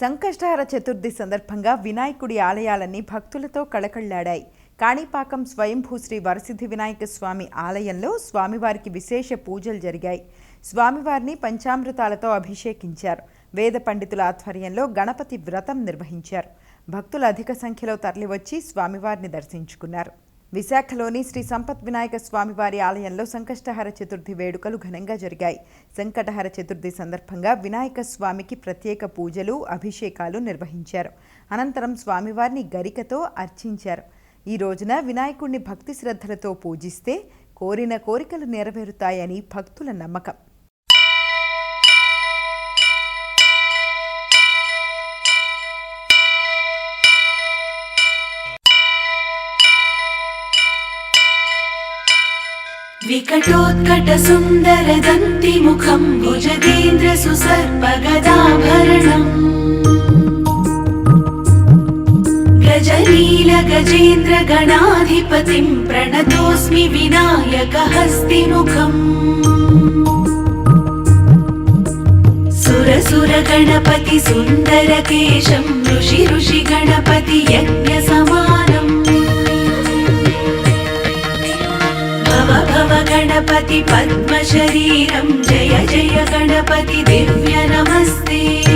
సంకష్టహర చతుర్థి సందర్భంగా వినాయకుడి ఆలయాలన్నీ భక్తులతో కళకళ్లాడాయి. కాణిపాకం స్వయంభూ శ్రీ వరసిద్ధి వినాయక స్వామి ఆలయంలో స్వామివారికి విశేష పూజలు జరిగాయి. స్వామివారిని పంచామృతాలతో అభిషేకించారు. వేద పండితుల ఆధ్వర్యంలో గణపతి వ్రతం నిర్వహించారు. భక్తులు అధిక సంఖ్యలో తరలివచ్చి స్వామివారిని దర్శించుకున్నారు. విశాఖలోని శ్రీ సంపత్ వినాయక స్వామివారి ఆలయంలో సంకష్టహర చతుర్థి వేడుకలు ఘనంగా జరిగాయి. సంకటహర చతుర్థి సందర్భంగా వినాయక స్వామికి ప్రత్యేక పూజలు, అభిషేకాలు నిర్వహించారు. అనంతరం స్వామివారిని గరికతో అర్చించారు. ఈ రోజున వినాయకుడిని భక్తి శ్రద్ధలతో పూజిస్తే కోరిన కోరికలు నెరవేరుతాయని భక్తుల నమ్మకం. विकटोत्कट सुंदर दंति मुखं भुजगेन्द्र सुसर्पगदाभरणम् गजनील गजेन्द्र गणाधिपतिं प्रणतोऽस्मि विनायक हस्तिमुखम् सुरसुर गणपति सुंदर केशं ऋषि ऋषि गणपति यज्ञ समानम् गणपति पद्म शरीरं जय जय गणपति दिव्य नमस्ते।